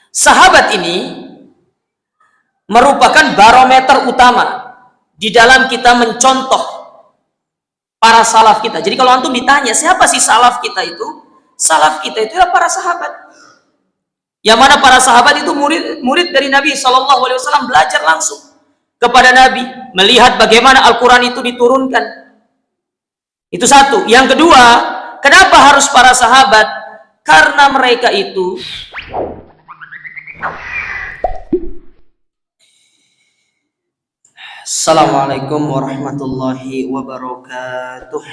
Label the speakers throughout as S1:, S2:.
S1: Sahabat ini merupakan barometer utama di dalam kita mencontoh para salaf kita. Jadi kalau antum ditanya siapa sih salaf kita itu? Salaf kita itu adalah para sahabat. Yang mana para sahabat itu murid dari Nabi SAW, belajar langsung kepada Nabi, melihat bagaimana Al-Quran itu diturunkan. Itu satu. Yang kedua, kenapa harus para sahabat? Karena mereka itu Assalamualaikum warahmatullahi wabarakatuh.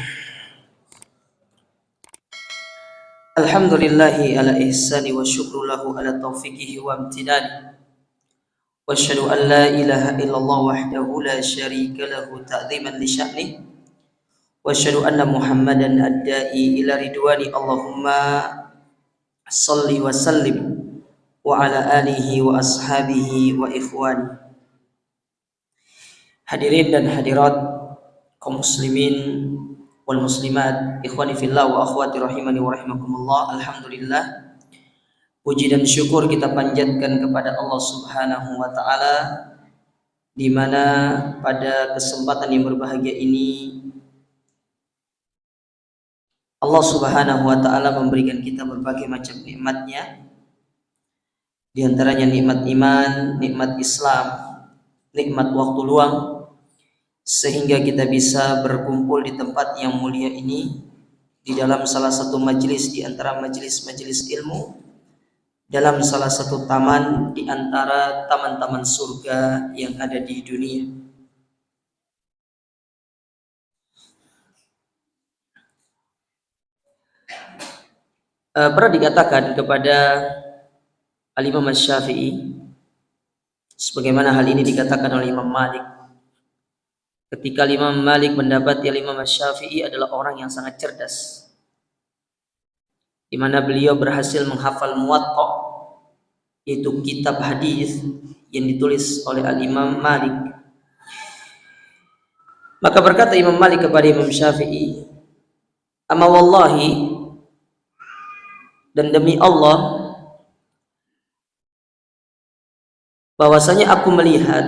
S1: Alhamdulillahi ala ihsani wa syukru lahu ala taufiqihi wa amtinani. Wa asyhadu an la ilaha illallah wahdahu la syarika lahu ta'ziman li sya'nih. Wa asyhadu anna Muhammadan ad-da'i ila ridwani. Allahumma salli wa sallim wa ala alihi wa ashabihi wa ikhwani. Hadirin dan hadirat kaum muslimin wal muslimat, ikhwani fillah wa akhwati rahimani wa rahimakumullah. Alhamdulillah, puji dan syukur kita panjatkan kepada Allah Subhanahu wa taala, di mana pada kesempatan yang berbahagia ini Allah Subhanahu wa taala memberikan kita berbagai macam nikmatnya. Di antaranya nikmat iman, nikmat Islam, nikmat waktu luang, sehingga kita bisa berkumpul di tempat yang mulia ini, di dalam salah satu majelis di antara majelis-majelis ilmu, dalam salah satu taman di antara taman-taman surga yang ada di dunia. Pernah dikatakan kepada Al-Imam Asy-Syafi'i, sebagaimana hal ini dikatakan oleh Imam Malik, ketika Imam Malik mendapati Imam Asy-Syafi'i adalah orang yang sangat cerdas, di mana beliau berhasil menghafal Muwatta, yaitu kitab hadis yang ditulis oleh Al-Imam Malik. Maka berkata Imam Malik kepada Imam Syafi'i, "Amma wallahi, dan demi Allah, bahwasanya aku melihat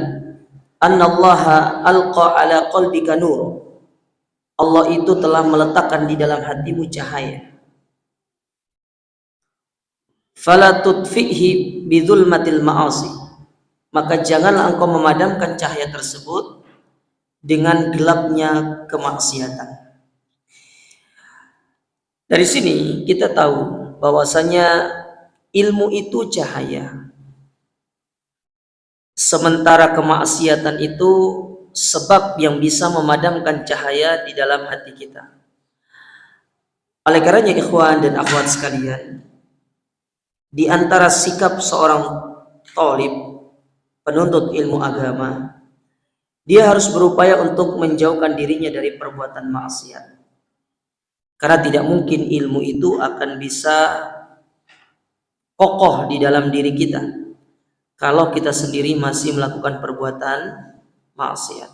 S1: annallaha alqa ala qalbika nur. Allah itu telah meletakkan di dalam hatimu cahaya. Fala tudfihi bidzulmatil ma'asi. Maka janganlah engkau memadamkan cahaya tersebut dengan gelapnya kemaksiatan." Dari sini kita tahu bahwasanya ilmu itu cahaya, sementara kemaksiatan itu sebab yang bisa memadamkan cahaya di dalam hati kita. Oleh karenanya ikhwan dan akhwat sekalian, di antara sikap seorang thalib, penuntut ilmu agama, dia harus berupaya untuk menjauhkan dirinya dari perbuatan maksiat. Karena tidak mungkin ilmu itu akan bisa kokoh di dalam diri kita kalau kita sendiri masih melakukan perbuatan maksiat.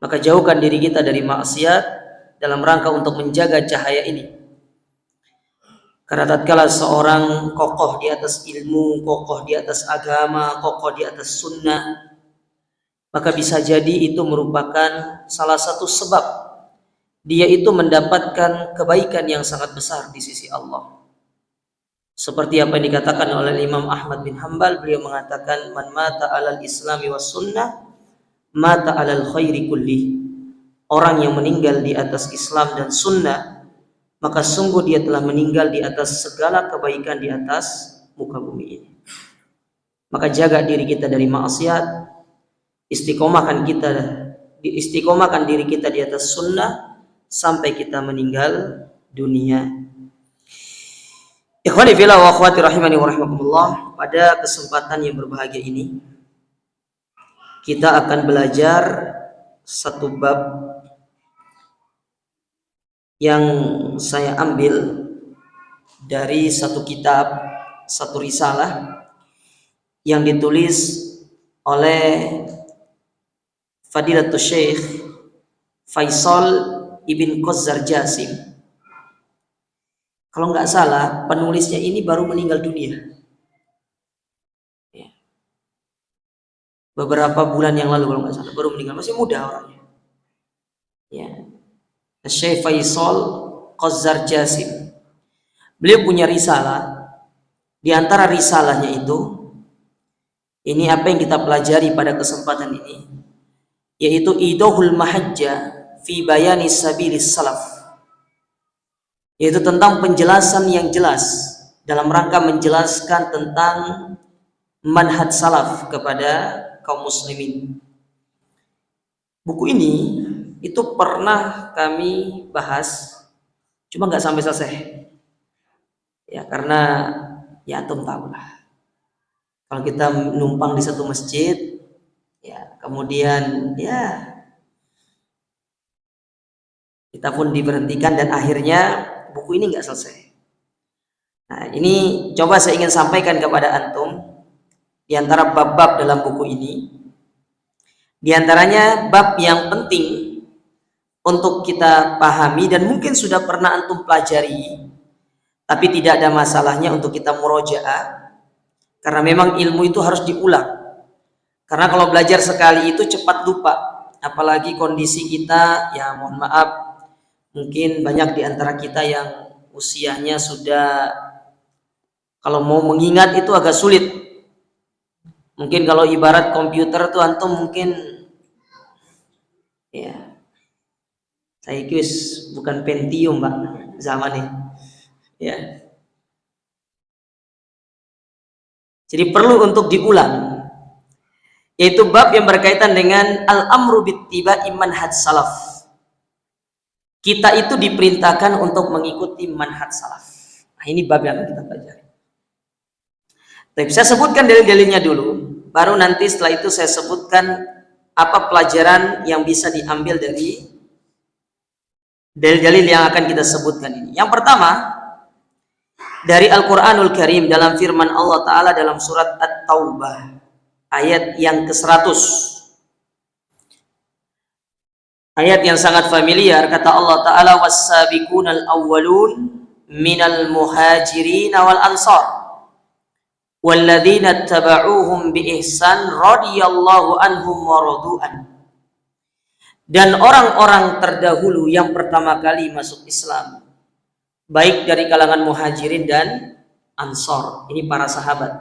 S1: Maka jauhkan diri kita dari maksiat dalam rangka untuk menjaga cahaya ini. Karena tatkala seorang kokoh di atas ilmu, kokoh di atas agama, kokoh di atas sunnah, maka bisa jadi itu merupakan salah satu sebab dia itu mendapatkan kebaikan yang sangat besar di sisi Allah. Seperti apa yang dikatakan oleh Imam Ahmad bin Hanbal, beliau mengatakan, "Man mata 'alal islami was sunnah, mata 'alal khairi kulli." Orang yang meninggal di atas Islam dan sunnah, maka sungguh dia telah meninggal di atas segala kebaikan di atas muka bumi ini. Maka jaga diri kita dari maksiat, istiqomahkan diri kita di atas sunnah sampai kita meninggal dunia. Ikhwani fillah wa akhwati rahimani wa rahimakumullah, pada kesempatan yang berbahagia ini kita akan belajar satu bab yang saya ambil dari satu kitab, satu risalah yang ditulis oleh Fadilatul Syekh Faisal Ibn Qazzar Jasim. Kalau nggak salah, penulisnya ini baru meninggal dunia. Ya. Beberapa bulan yang lalu kalau nggak salah, baru meninggal. Masih muda orangnya. Ya. Syekh Faisal Qazzar Jasim. Beliau punya risalah. Di antara risalahnya itu, ini apa yang kita pelajari pada kesempatan ini, yaitu Idahul Mahajja fi Bayani Sabilis Salaf, yaitu tentang penjelasan yang jelas dalam rangka menjelaskan tentang manhaj salaf kepada kaum muslimin. Buku ini itu pernah kami bahas, cuma nggak sampai selesai. Ya karena ya antum tahu lah. Kalau kita numpang di satu masjid, ya kemudian ya kita pun diberhentikan dan akhirnya buku ini nggak selesai. Nah ini coba saya ingin sampaikan kepada antum di antara bab-bab dalam buku ini. Di antaranya bab yang penting untuk kita pahami dan mungkin sudah pernah antum pelajari, tapi tidak ada masalahnya untuk kita murojaah, karena memang ilmu itu harus diulang. Karena kalau belajar sekali itu cepat lupa, apalagi kondisi kita, ya mohon maaf, mungkin banyak di antara kita yang usianya sudah, kalau mau mengingat itu agak sulit. Mungkin kalau ibarat komputer tuh antum mungkin ya saya kira bukan Pentium Pak zamannya ya. Jadi perlu untuk diulang, yaitu bab yang berkaitan dengan al-amru bittiba'i manhaj salaf. Kita itu diperintahkan untuk mengikuti manhaj salaf. Nah, ini bab yang akan kita pelajari. Tapi saya sebutkan dalil-dalilnya dulu, baru nanti setelah itu saya sebutkan apa pelajaran yang bisa diambil dari dalil-dalil yang akan kita sebutkan ini. Yang pertama, dari Al-Quranul Karim dalam firman Allah Ta'ala dalam surat At-Taubah ayat yang ke-100. Ayat yang sangat familiar, kata Allah Ta'ala, was-sabiqunal awwalun minal muhajirin wal ansar walladzina taba'uhum bi ihsan radhiyallahu anhum wa radu'an. Dan orang-orang terdahulu yang pertama kali masuk Islam, baik dari kalangan muhajirin dan ansor, ini para sahabat,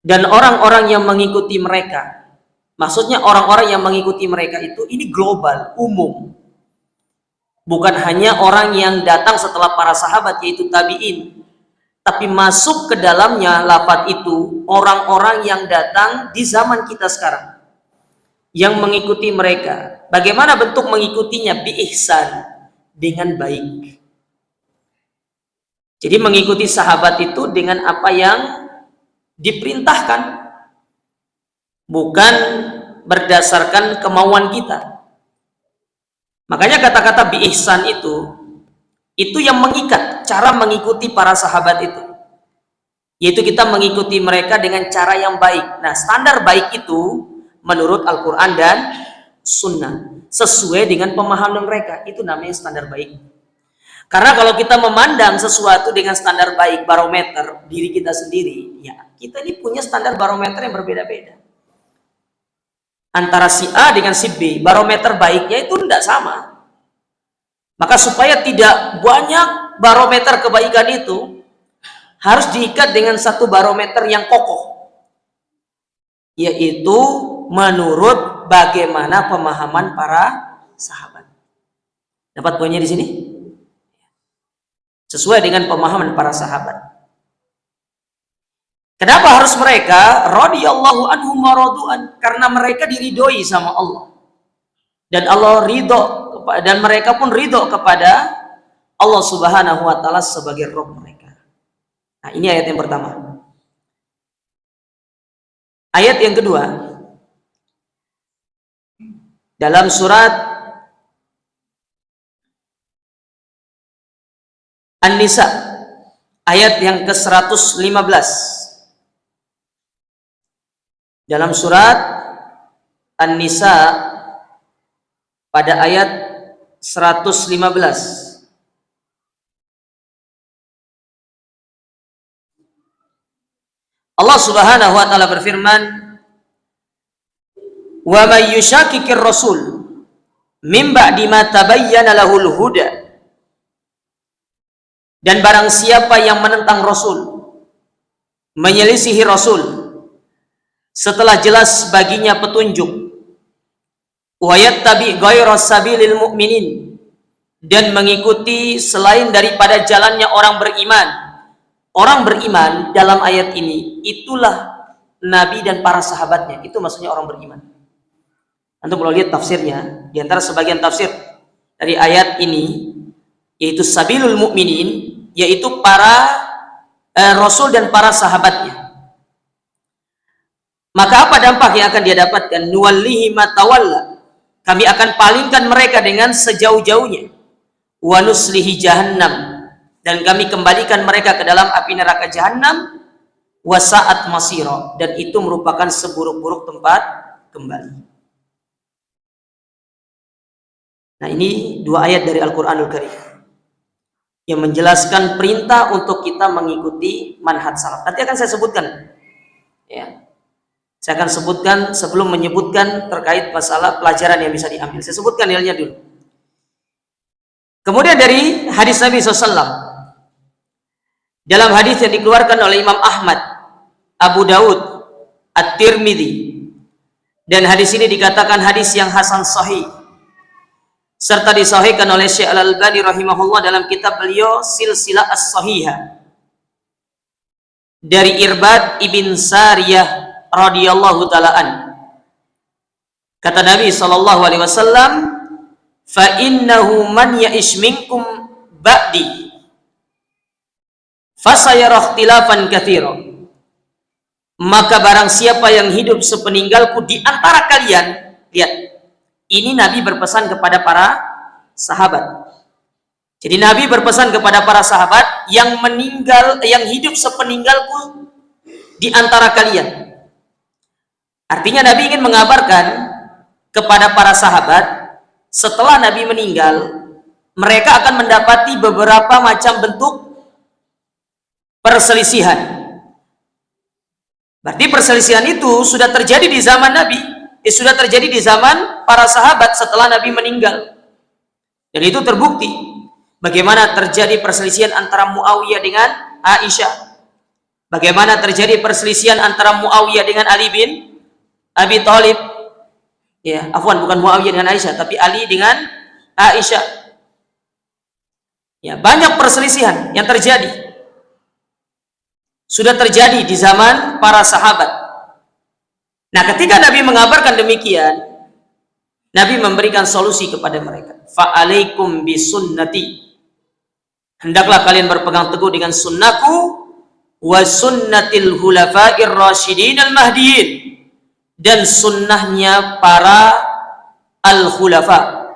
S1: dan orang-orang yang mengikuti mereka. Maksudnya orang-orang yang mengikuti mereka itu ini global, umum, bukan hanya orang yang datang setelah para sahabat yaitu tabi'in, tapi masuk ke dalamnya lafaz itu orang-orang yang datang di zaman kita sekarang yang mengikuti mereka. Bagaimana bentuk mengikutinya? Bi ihsan, dengan baik. Jadi mengikuti sahabat itu dengan apa yang diperintahkan, bukan berdasarkan kemauan kita. Makanya kata-kata bi ihsan itu yang mengikat cara mengikuti para sahabat itu, yaitu kita mengikuti mereka dengan cara yang baik. Nah, standar baik itu menurut Al-Quran dan Sunnah, sesuai dengan pemahaman mereka, itu namanya standar baik. Karena kalau kita memandang sesuatu dengan standar baik, barometer diri kita sendiri, ya kita ini punya standar barometer yang berbeda-beda. Antara si A dengan si B, barometer baiknya itu tidak sama. Maka supaya tidak banyak barometer kebaikan itu, harus diikat dengan satu barometer yang kokoh, yaitu menurut bagaimana pemahaman para sahabat. Dapat poinnya di sini? Sesuai dengan pemahaman para sahabat. Kenapa harus mereka? Radhiyallahu anhum wa radu'an, karena mereka diridhoi sama Allah. Dan Allah ridho, dan mereka pun ridho kepada Allah Subhanahu wa taala sebagai Rabb mereka. Nah, ini ayat yang pertama. Ayat yang kedua, dalam surat An-Nisa ayat yang ke-115. Dalam surat An-Nisa pada ayat 115, Allah Subhanahu wa taala berfirman, "Wa may yushakkikir rasul mim ba'di ma tabayyana lahul huda." Dan barang siapa yang menentang Rasul, menyelisihi Rasul setelah jelas baginya petunjuk, wa yattabi ghayra sabilil mu'minin, dan mengikuti selain daripada jalannya orang beriman. Orang beriman dalam ayat ini itulah Nabi dan para sahabatnya. Itu maksudnya orang beriman. Antum kalau lihat tafsirnya, di antara sebagian tafsir dari ayat ini, yaitu sabilul mu'minin, yaitu para Rasul dan para sahabatnya. Maka apa dampak yang akan dia dapatkan? Nuwallihi ma tawalla, kami akan palingkan mereka dengan sejauh-jauhnya. Wa nuslihi jahannam, dan kami kembalikan mereka ke dalam api neraka jahannam. Wa sa'at masira, dan itu merupakan seburuk-buruk tempat kembali. Nah, ini dua ayat dari Al-Qur'anul Karim yang menjelaskan perintah untuk kita mengikuti manhaj salaf. Nanti akan saya sebutkan, ya. Saya akan sebutkan sebelum menyebutkan terkait masalah pelajaran yang bisa diambil. Saya sebutkan nilainya dulu. Kemudian dari hadis Nabi SAW, dalam hadis yang dikeluarkan oleh Imam Ahmad, Abu Daud, At-Tirmidzi, dan hadis ini dikatakan hadis yang hasan sahih, serta disahihkan oleh Syekh Al-Albani rahimahullah dalam kitab beliau Silsilah As-Sahihah, dari Irbad ibn Sariyah radhiyallahu ta'ala an. Kata Nabi sallallahu alaihi wasallam, "Fa innahu man ya'ish minkum ba'di fa sayara ikhtilafan katsira." Maka barang siapa yang hidup sepeninggalku di antara kalian, lihat, ini Nabi berpesan kepada para sahabat. Jadi Nabi berpesan kepada para sahabat yang meninggal, yang hidup sepeninggalku di antara kalian. Artinya Nabi ingin mengabarkan kepada para sahabat, setelah Nabi meninggal, mereka akan mendapati beberapa macam bentuk perselisihan. Berarti perselisihan itu sudah terjadi di zaman Nabi, sudah terjadi di zaman para sahabat setelah Nabi meninggal. Dan itu terbukti bagaimana terjadi perselisihan antara Muawiyah dengan Aisyah, bagaimana terjadi perselisihan antara Muawiyah dengan Ali bin Abi Thalib, ya, afwan, bukan Muawiyah dengan Aisyah, tapi Ali dengan Aisyah. Ya, banyak perselisihan yang terjadi, sudah terjadi di zaman para sahabat. Nah, ketika Nabi mengabarkan demikian, Nabi memberikan solusi kepada mereka. Fa'alaikum bisunnati, hendaklah kalian berpegang teguh dengan sunnahku, wa sunnatil hulafa'ir rasyidin al-mahdiyin, dan sunnahnya para al-khulafa,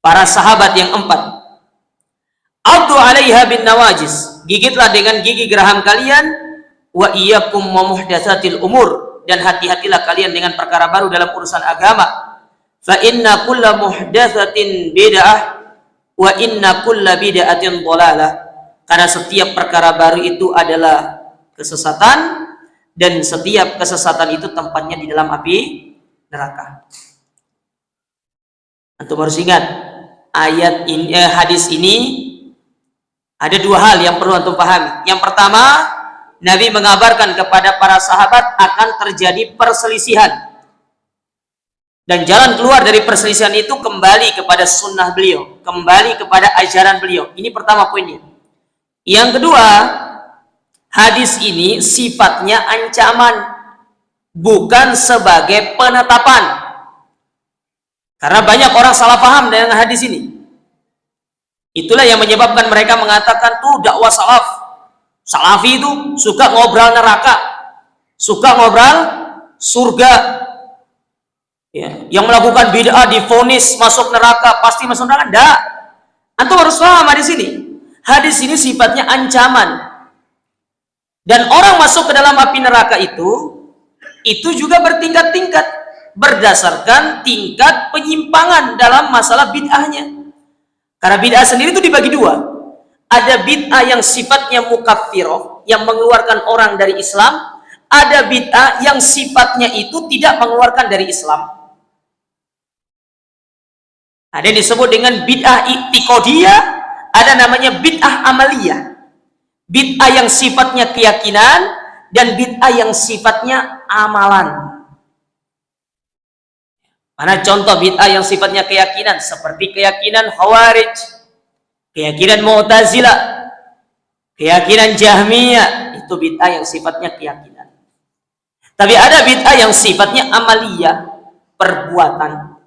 S1: para sahabat yang 4. Addu 'alaiha bin nawajis, gigitlah dengan gigi geraham kalian, wa iyyakum wa muhdatsatil umur, dan hati-hatilah kalian dengan perkara baru dalam urusan agama. Fa inna kulla muhdatsatin bid'ah wa inna kulla bid'atin dhalalah, karena setiap perkara baru itu adalah kesesatan, dan setiap kesesatan itu tempatnya di dalam api neraka. Antum harus ingat, ayat ini, hadis ini ada dua hal yang perlu antum pahami. Yang pertama, Nabi mengabarkan kepada para sahabat akan terjadi perselisihan, dan jalan keluar dari perselisihan itu kembali kepada sunnah beliau, kembali kepada ajaran beliau. Ini pertama poinnya. Yang kedua, hadis ini sifatnya ancaman, bukan sebagai penetapan. Karena banyak orang salah paham dengan hadis ini. Itulah yang menyebabkan mereka mengatakan tuh dakwah salaf, salafi itu suka ngobrol neraka, suka ngobrol surga. Ya, yang melakukan bid'ah divonis masuk neraka, pasti masuk neraka. Enggak. Antum harus paham hadis ini. Hadis ini sifatnya ancaman. Dan orang masuk ke dalam api neraka itu juga bertingkat-tingkat berdasarkan tingkat penyimpangan dalam masalah bid'ahnya. Karena bid'ah sendiri itu dibagi dua. ada bid'ah yang sifatnya mukaffirah, yang mengeluarkan orang dari Islam, ada bid'ah yang sifatnya itu tidak mengeluarkan dari Islam. Ada yang disebut dengan bid'ah i'tiqadiyah, ada namanya bid'ah amaliyah. Bid'ah yang sifatnya keyakinan dan bid'ah yang sifatnya amalan. Mana contoh bid'ah yang sifatnya keyakinan? Seperti keyakinan Khawarij, keyakinan Mu'tazilah, keyakinan Jahmiyah, itu bid'ah yang sifatnya keyakinan. Tapi ada bid'ah yang sifatnya amaliyah, perbuatan.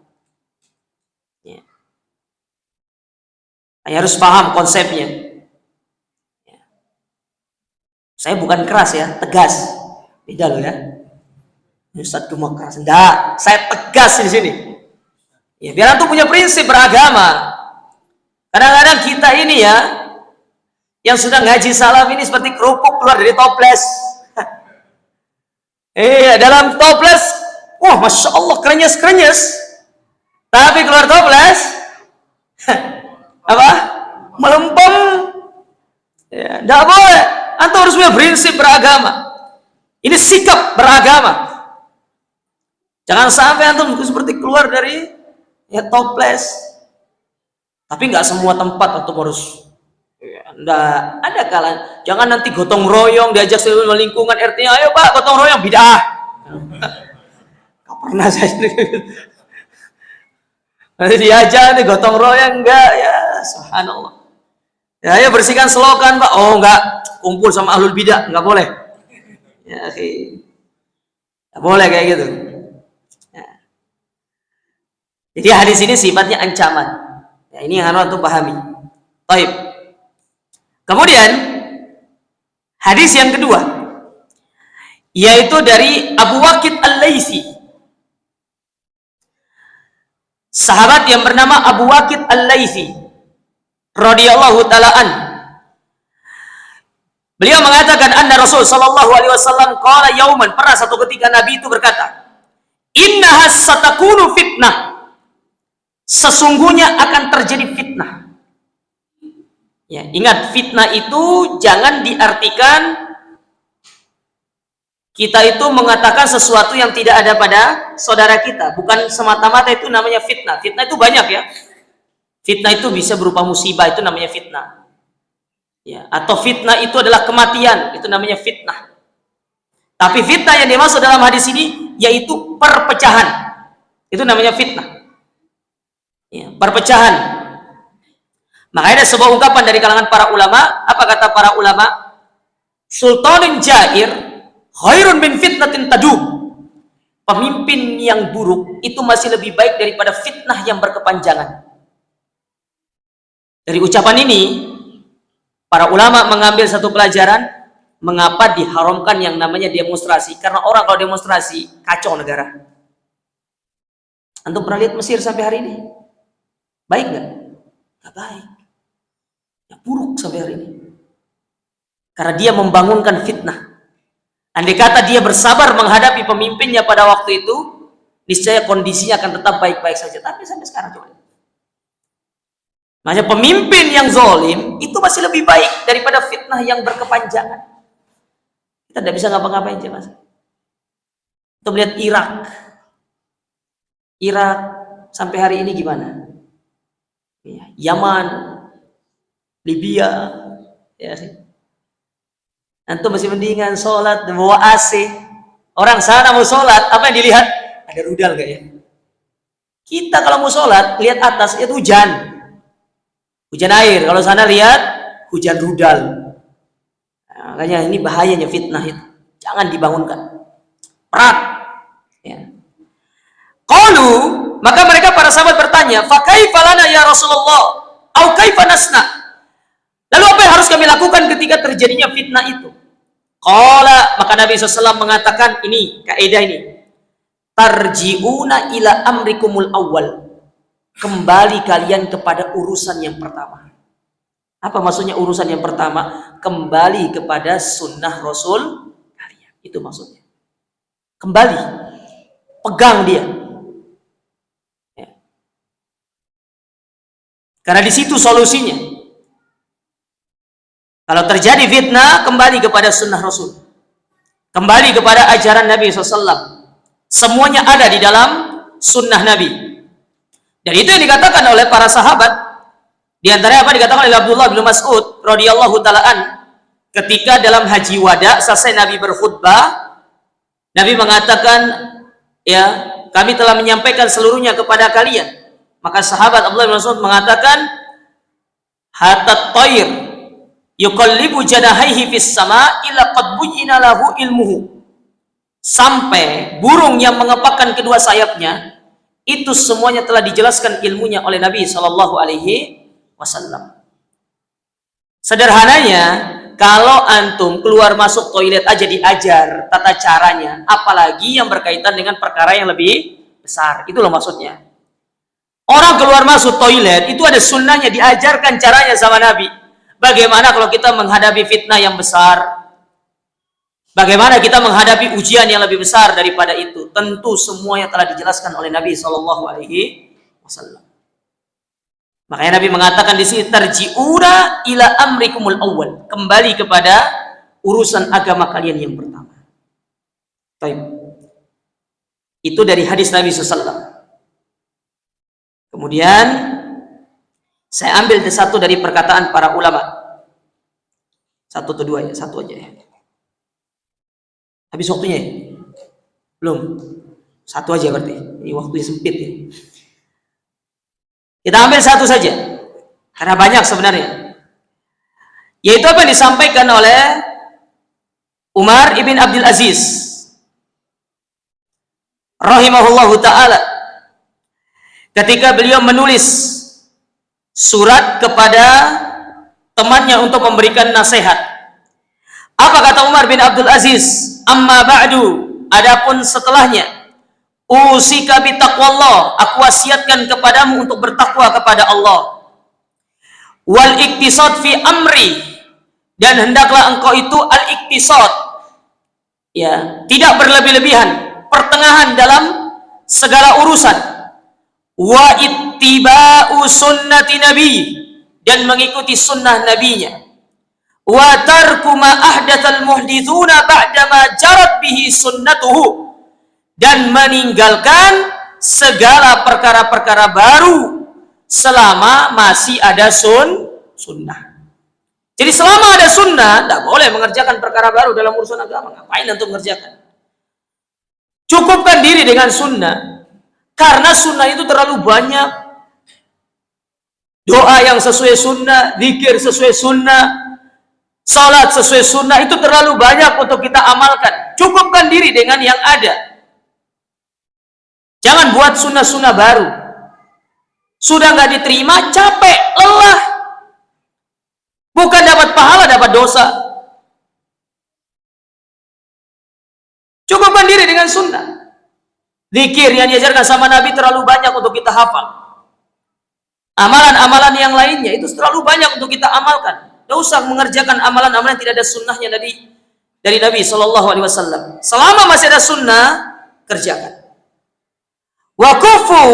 S1: Ya. Saya harus paham konsepnya. Ya. Saya bukan keras ya, tegas. Beda loh ya. Ustaz cuma keras. Enggak, saya tegas di sini. Ya, biar antum punya prinsip beragama. Kadang-kadang kita ini ya, yang sudah ngaji salam ini seperti kerupuk keluar dari toples. Dalam toples, wah masya Allah krenyes-krenyes. Tapi keluar toples, apa? Melempem. Ya, tidak boleh. Antum harus punya prinsip beragama. Ini sikap beragama. Jangan sampai antum seperti keluar dari ya toples. Tapi nggak semua tempat antum harus. Nggak ada kalan. Jangan nanti gotong royong diajak seluruh lingkungan RT-nya, ayo Pak gotong royong bid'ah. Nggak pernah saya nanti diajak nih gotong royong enggak ya subhanallah. Ya ayo bersihkan selokan Pak. Oh enggak, kumpul sama ahlul bidah nggak boleh. Ya nggak boleh kayak gitu. Jadi hadis ini sifatnya ancaman. Ya, ini yang harus untuk pahami. Baik. Kemudian hadis yang kedua, yaitu dari Abu Waqid Al-Laitsi, sahabat yang bernama Abu Waqid Al-Laitsi, radhiyallahu taala an. Beliau mengatakan, anna Rasul sallallahu alaihi wasallam qala yauman, pernah satu ketika Nabi itu berkata, innaha satakunu fitnah. Sesungguhnya akan terjadi fitnah. Ya, ingat fitnah itu jangan diartikan kita itu mengatakan sesuatu yang tidak ada pada saudara kita. Bukan semata-mata itu namanya fitnah. Fitnah itu banyak ya. Fitnah itu bisa berupa musibah, itu namanya fitnah. Ya, atau fitnah itu adalah kematian, itu namanya fitnah. Tapi fitnah yang dimaksud dalam hadis ini yaitu perpecahan. Itu namanya fitnah. Ya, perpecahan. Makanya ada sebuah ungkapan dari kalangan para ulama. Apa kata para ulama? Sultanin jair khairun min fitnatin tadum. Pemimpin yang buruk itu masih lebih baik daripada fitnah yang berkepanjangan. Dari ucapan ini, para ulama mengambil satu pelajaran mengapa diharamkan yang namanya demonstrasi. Karena orang kalau demonstrasi kacau negara. Antum pernah lihat Mesir sampai hari ini? Baik nggak? Nggak baik. Ya, buruk sampai hari ini. Karena dia membangunkan fitnah. Andai kata dia bersabar menghadapi pemimpinnya pada waktu itu, niscaya kondisinya akan tetap baik-baik saja. Tapi sampai sekarang coba. Makanya pemimpin yang zalim itu masih lebih baik daripada fitnah yang berkepanjangan. Kita tidak bisa ngapa-ngapain aja mas. Kita melihat Irak sampai hari ini gimana? Yaman, Libya, ya. Antum masih mendingan sholat bawa AC. Orang sana mau sholat, apa yang dilihat? Ada rudal gak ya? Kita kalau mau sholat, lihat atas itu hujan air. Kalau sana lihat hujan rudal. Nah, makanya ini bahayanya fitnah itu. Jangan dibangunkan. Perat. Ya. Qalu, maka mereka para sahabat bertanya, fa kaifa lana ya Rasulullah? Au kaifa nasna? Lalu apa yang harus kami lakukan ketika terjadinya fitnah itu? Qala, maka Nabi SAW mengatakan ini, kaidah ini. Tarji'una ila amrikumul awal. Kembali kalian kepada urusan yang pertama. Apa maksudnya urusan yang pertama? Kembali kepada sunnah Rasul kalian. Itu maksudnya. Kembali. Pegang dia. Ya. Karena di situ solusinya. Kalau terjadi fitnah, kembali kepada sunnah Rasul, kembali kepada ajaran Nabi SAW. Semuanya ada di dalam sunnah Nabi. Dan itu yang dikatakan oleh para sahabat. Di antaranya apa dikatakan oleh Abdullah bin Mas'ud radhiyallahu ta'ala an, ketika dalam haji wada selesai Nabi berkhutbah, Nabi mengatakan, ya, kami telah menyampaikan seluruhnya kepada kalian. Maka sahabat Abdullah bin Mas'ud mengatakan, hatat tayr yuqallibu janahaihi fis sama illa qad buyyina lahu ilmuhu. Sampai burung yang mengepakkan kedua sayapnya, itu semuanya telah dijelaskan ilmunya oleh Nabi SAW. Sederhananya, kalau antum keluar masuk toilet aja diajar tata caranya, apalagi yang berkaitan dengan perkara yang lebih besar. Itu loh maksudnya. Orang keluar masuk toilet itu ada sunnahnya, diajarkan caranya sama Nabi. Bagaimana kalau kita menghadapi fitnah yang besar? Bagaimana kita menghadapi ujian yang lebih besar daripada itu? Tentu semuanya telah dijelaskan oleh Nabi SAW. Makanya Nabi mengatakan di sini, tarji'una ila amrikumul awwal, kembali kepada urusan agama kalian yang pertama. Baik. Itu dari hadis Nabi SAW. Kemudian saya ambil satu dari perkataan para ulama. Satu atau dua ya, satu aja ya. Habis waktunya ya? Belum. Satu aja berarti. Ini waktunya sempit ya. Kita ambil satu saja. Karena banyak sebenarnya. Yaitu apa yang disampaikan oleh Umar ibn Abdul Aziz rahimahullahu ta'ala. Ketika beliau menulis surat kepada temannya untuk memberikan nasihat. Apa kata Umar bin Abdul Aziz? Amma ba'du, adapun setelahnya, usika bitaqwallah, aku wasiatkan kepadamu untuk bertakwa kepada Allah. Wal iktisad fi amri, dan hendaklah engkau itu al-iktisad, ya, tidak berlebih-lebihan, pertengahan dalam segala urusan. Wa ittiba'u sunnati nabi, dan mengikuti sunnah nabinya. Wa tarku ma ahdatsal muhditsuna ba'dama jarat bihi sunnatuhu, dan meninggalkan segala perkara-perkara baru selama masih ada sunnah. Jadi selama ada sunnah, tidak boleh mengerjakan perkara baru dalam urusan agama. Ngapain untuk mengerjakan? Cukupkan diri dengan sunnah, karena sunnah itu terlalu banyak. Doa yang sesuai sunnah, zikir sesuai sunnah, salat sesuai sunnah, itu terlalu banyak untuk kita amalkan. Cukupkan diri dengan yang ada. Jangan buat sunnah-sunnah baru. Sudah nggak diterima, capek, lelah. Bukan dapat pahala, dapat dosa. Cukupkan diri dengan sunnah. Zikir yang diajarkan sama Nabi terlalu banyak untuk kita hafal. Amalan-amalan yang lainnya itu terlalu banyak untuk kita amalkan. Tidak usah mengerjakan amalan-amalan yang tidak ada sunnahnya dari Nabi SAW. Selama masih ada sunnah, kerjakan. Wa kufu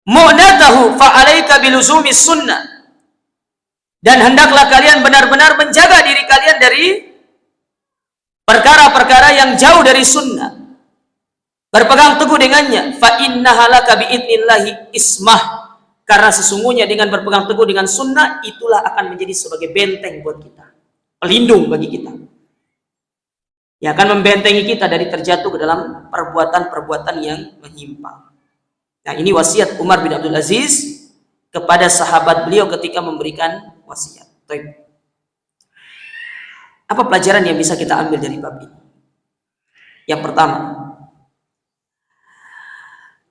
S1: mu'natahu fa'alaika biluzumi sunnah, dan hendaklah kalian benar-benar menjaga diri kalian dari perkara-perkara yang jauh dari sunnah, berpegang teguh dengannya. Fa innaha laka bi'idnillahi ismah, karena sesungguhnya dengan berpegang teguh dengan sunnah, itulah akan menjadi sebagai benteng buat kita, pelindung bagi kita, yang akan membentengi kita dari terjatuh ke dalam perbuatan-perbuatan yang menyimpang. Nah, ini wasiat Umar bin Abdul Aziz kepada sahabat beliau ketika memberikan wasiat. Apa pelajaran yang bisa kita ambil dari bab ini? Yang pertama,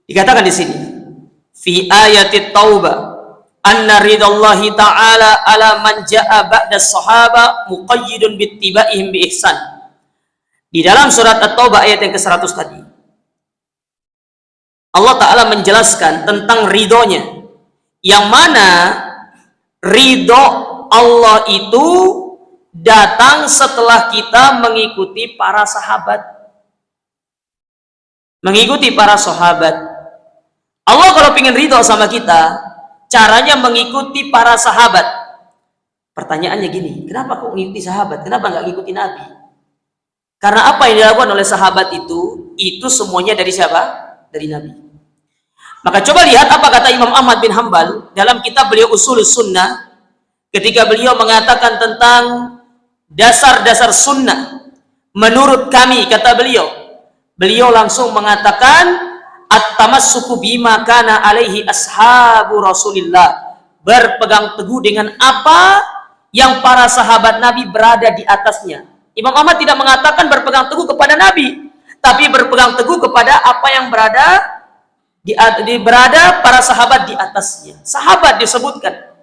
S1: dikatakan di sini, fi ayatit taubah anna ridallahi ta'ala ala man ja'a ba'da sahaba muqayyidun bittibaihim bi ihsan. Di dalam surat At-Taubah ayat yang ke-100 tadi, Allah Ta'ala menjelaskan tentang ridhonya, yang mana ridho Allah itu datang setelah kita mengikuti para sahabat. Mengikuti para sahabat. Allah kalau ingin ridho sama kita, caranya mengikuti para sahabat. Pertanyaannya gini, kenapa kok ngikuti sahabat? Kenapa nggak ngikuti Nabi? Karena apa yang dilakukan oleh sahabat itu semuanya dari siapa? Dari Nabi. Maka coba lihat apa kata Imam Ahmad bin Hanbal dalam kitab beliau Ushulus Sunnah, ketika beliau mengatakan tentang dasar-dasar sunnah. Menurut kami, kata beliau langsung mengatakan at-tamassuku bima kana alaihi ashabu Rasulillah, berpegang teguh dengan apa yang para sahabat Nabi berada di atasnya. Imam Ahmad tidak mengatakan berpegang teguh kepada Nabi, tapi berpegang teguh kepada apa yang berada para sahabat di atasnya. Sahabat disebutkan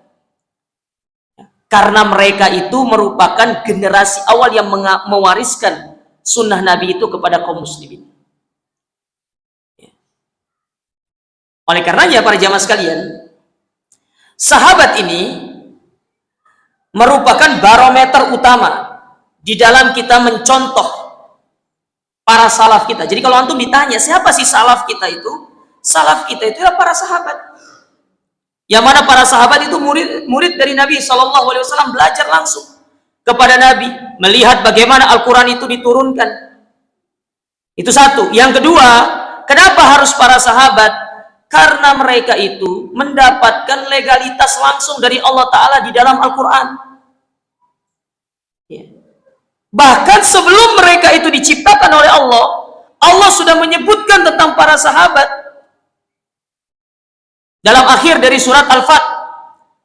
S1: karena mereka itu merupakan generasi awal yang mewariskan sunnah Nabi itu kepada kaum muslimin. Oleh karenanya para jamaah sekalian, sahabat ini merupakan barometer utama di dalam kita mencontoh para salaf kita. Jadi kalau antum ditanya siapa sih salaf kita itu? Salaf kita itu adalah para sahabat. Yang mana para sahabat itu murid dari Nabi SAW, belajar langsung kepada Nabi, melihat bagaimana Al-Quran itu diturunkan. Itu satu. Yang kedua, kenapa harus para sahabat? Karena mereka itu mendapatkan legalitas langsung dari Allah Ta'ala di dalam Al-Quran. Bahkan sebelum mereka itu diciptakan oleh Allah, Allah sudah menyebutkan tentang para sahabat. Dalam akhir dari surat Al-Fat,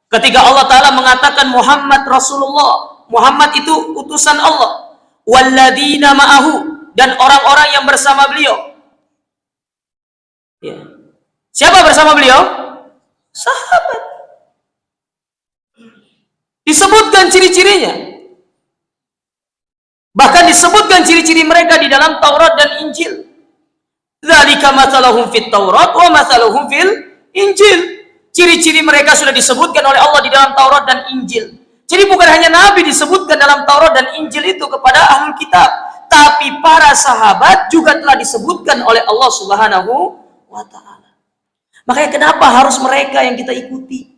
S1: ketika Allah Ta'ala mengatakan Muhammad Rasulullah, Muhammad itu utusan Allah, walladzina ma'ahu, dan orang-orang yang bersama beliau. Siapa bersama beliau? Sahabat. Disebutkan ciri-cirinya. Bahkan disebutkan ciri-ciri mereka di dalam Taurat dan Injil. Dzalika mathaluhum fit Taurat wa mathaluhum fil Injil. Ciri-ciri mereka sudah disebutkan oleh Allah di dalam Taurat dan Injil. Jadi bukan hanya Nabi disebutkan dalam Taurat dan Injil itu kepada ahlul kitab, tapi para sahabat juga telah disebutkan oleh Allah Subhanahu wa Ta'ala. Makanya kenapa harus mereka yang kita ikuti?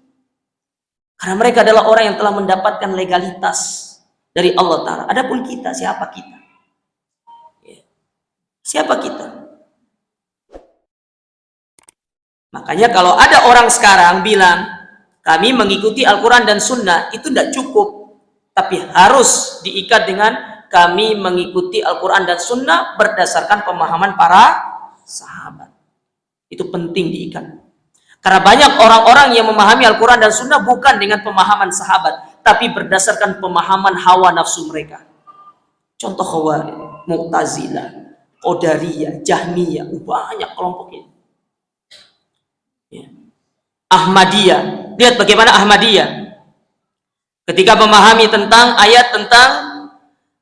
S1: Karena mereka adalah orang yang telah mendapatkan legalitas dari Allah Ta'ala. Adapun kita, siapa kita? Siapa kita? Makanya kalau ada orang sekarang bilang kami mengikuti Al-Quran dan Sunnah, itu tidak cukup, tapi harus diikat dengan kami mengikuti Al-Quran dan Sunnah berdasarkan pemahaman para sahabat. Itu penting diikat. Karena banyak orang-orang yang memahami Al-Quran dan Sunnah bukan dengan pemahaman sahabat, tapi berdasarkan pemahaman hawa nafsu mereka. Contoh Khawarij, Mu'tazilah, Qadariyah, Jahmiyah, banyak kelompok ini. Ahmadiyah, lihat bagaimana Ahmadiyah ketika memahami tentang ayat tentang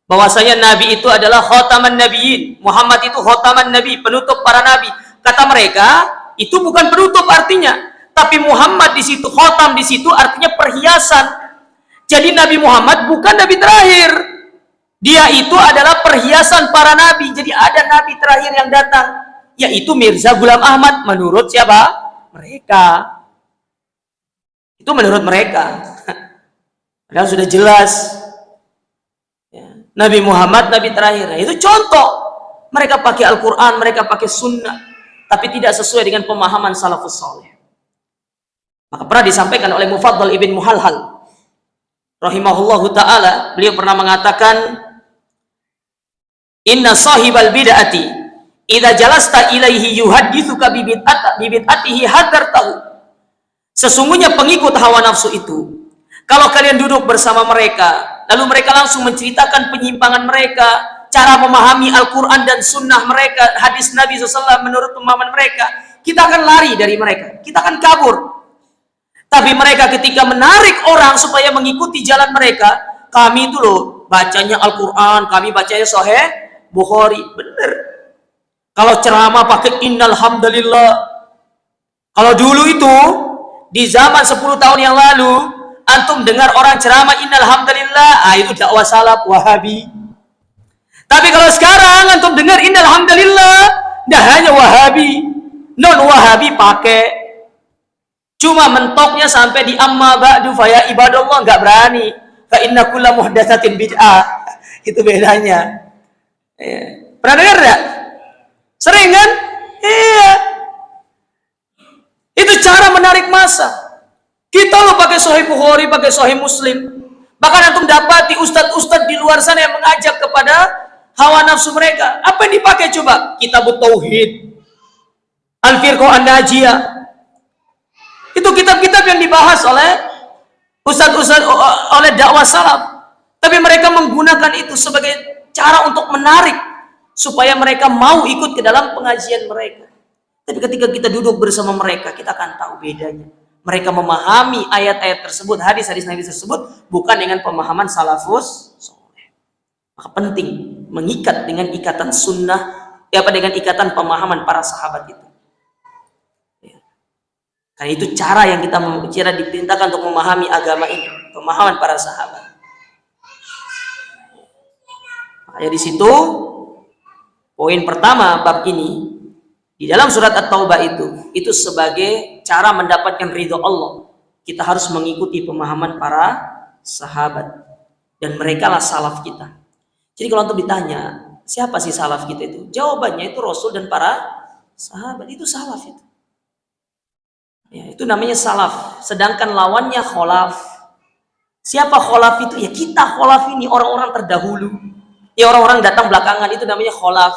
S1: bahwasanya Nabi itu adalah khataman nabiyyin, Muhammad itu khataman nabi, penutup para nabi. Kata mereka, itu bukan penutup artinya, tapi Muhammad di situ, khatam di situ artinya perhiasan. Jadi Nabi Muhammad bukan nabi terakhir. Dia itu adalah perhiasan para nabi. Jadi ada nabi terakhir yang datang, yaitu Mirza Ghulam Ahmad menurut siapa? Mereka. Itu menurut mereka. Padahal sudah jelas Nabi Muhammad nabi terakhir. Nah, itu contoh. Mereka pakai Al-Quran, mereka pakai Sunnah, tapi tidak sesuai dengan pemahaman salafus saleh. Maka pernah disampaikan oleh Mufaddal ibn Muhalhal rahimahullahu ta'ala, beliau pernah mengatakan, inna sahibal bid'ati idza jalasta ilaihi yuhaddithuka bibid'atihi hadartahu. Sesungguhnya pengikut hawa nafsu itu, kalau kalian duduk bersama mereka, lalu mereka langsung menceritakan penyimpangan mereka, cara memahami Al-Quran dan Sunnah mereka, hadis Nabi SAW menurut pemahaman mereka, kita akan lari dari mereka, kita akan kabur. Tapi mereka ketika menarik orang supaya mengikuti jalan mereka, kami itu loh bacanya Al-Quran, kami bacanya Sahih Bukhari, bener. Kalau ceramah pakai innal hamdalillah, kalau dulu itu di zaman 10 tahun yang lalu, antum dengar orang ceramah innal hamdalillah, itu dakwah salaf Wahabi. Tapi kalau sekarang antum dengar innal hamdalillah, dah hanya Wahabi, non Wahabi pakai, cuma mentoknya sampai di amma ba'du faya ibadallah, nggak berani. Fa inna kulla muhdatsatin bid'ah. Itu bedanya. Ya. Pernah dengar enggak? Sering kan? Iya. Itu cara menarik massa. Kita lo pakai Sahih Bukhari, pakai Sahih Muslim. Bahkan antum dapati ustadz-ustadz di luar sana yang mengajak kepada hawa nafsu mereka. Apa yang dipakai coba? Kitabut Tauhid, Al-Firqah An-Najiyah. Itu kitab-kitab yang dibahas oleh ustadz-ustadz, oleh dakwah salaf. Tapi mereka menggunakan itu sebagai cara untuk menarik supaya mereka mau ikut ke dalam pengajian mereka. Tapi ketika kita duduk bersama mereka, kita akan tahu bedanya. Mereka memahami ayat-ayat tersebut, hadis-hadis Nabi tersebut, bukan dengan pemahaman salafus soleh. Maka penting mengikat dengan ikatan sunnah, dengan ikatan pemahaman para sahabat itu. Karena itu cara yang kita diperintahkan untuk memahami agama ini, pemahaman para sahabat. Makanya di situ poin pertama bab ini di dalam surat At-Taubah itu sebagai cara mendapatkan ridho Allah. Kita harus mengikuti pemahaman para sahabat dan mereka lah salaf kita. Jadi kalau untuk ditanya siapa sih salaf kita itu, jawabannya itu Rasul dan para sahabat. Itu salaf itu. Ya, itu namanya salaf. Sedangkan lawannya kholaf. Siapa kholaf itu? Ya kita kholaf ini, orang-orang terdahulu. Ya orang-orang datang belakangan itu namanya kholaf.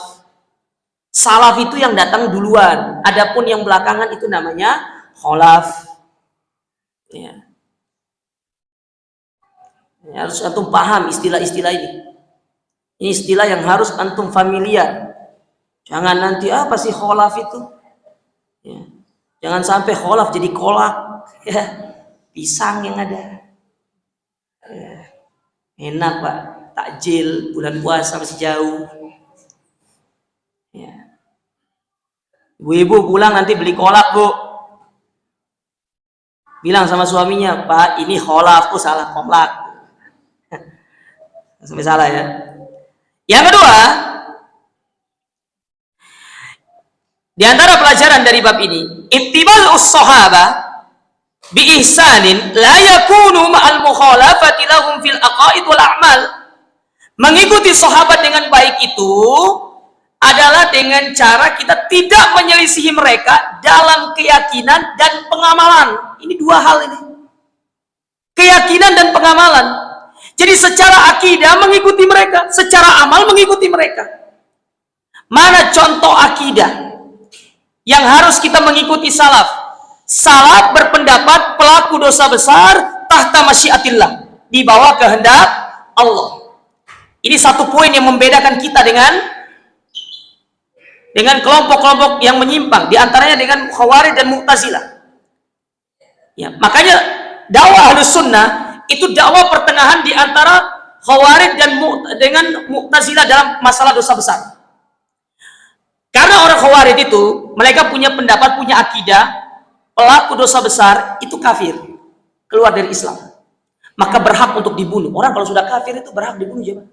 S1: Salaf itu yang datang duluan. Adapun yang belakangan itu namanya kholaf. Ya. Ya, harus antum paham istilah-istilah ini. Ini istilah yang harus antum familiar. Jangan nanti apa sih kholaf itu? Ya. Jangan sampai kholaf jadi kolak, ya. Pisang yang ada. Ya. Enak Pak, takjil bulan puasa masih jauh. Ya. Ibu-ibu pulang nanti beli kolak Bu. Bilang sama suaminya, Pak ini kholaf, oh salah kolak. Sampai salah ya. Yang kedua, di antara pelajaran dari bab ini, ittiba'us sahaba bi ihsanin la yakunu ma'al mukhalafati lahum fil aqaid wal a'mal. Mengikuti sahabat dengan baik itu adalah dengan cara kita tidak menyelisihi mereka dalam keyakinan dan pengamalan. Ini dua hal ini. Keyakinan dan pengamalan. Jadi secara akidah mengikuti mereka, secara amal mengikuti mereka. Mana contoh akidah yang harus kita mengikuti salaf? Salaf berpendapat pelaku dosa besar tahta masyiatillah, di bawah kehendak Allah. Ini satu poin yang membedakan kita dengan kelompok-kelompok yang menyimpang, diantaranya dengan Khawarij dan Mu'tazilah. Ya, makanya dakwah Ahlus Sunnah itu dakwah pertengahan di antara Khawarij dan dengan Mu'tazilah dalam masalah dosa besar. Karena orang Khawarij itu mereka punya pendapat, punya akidah pelaku dosa besar itu kafir, keluar dari Islam, maka berhak untuk dibunuh. Orang kalau sudah kafir itu berhak dibunuh juga.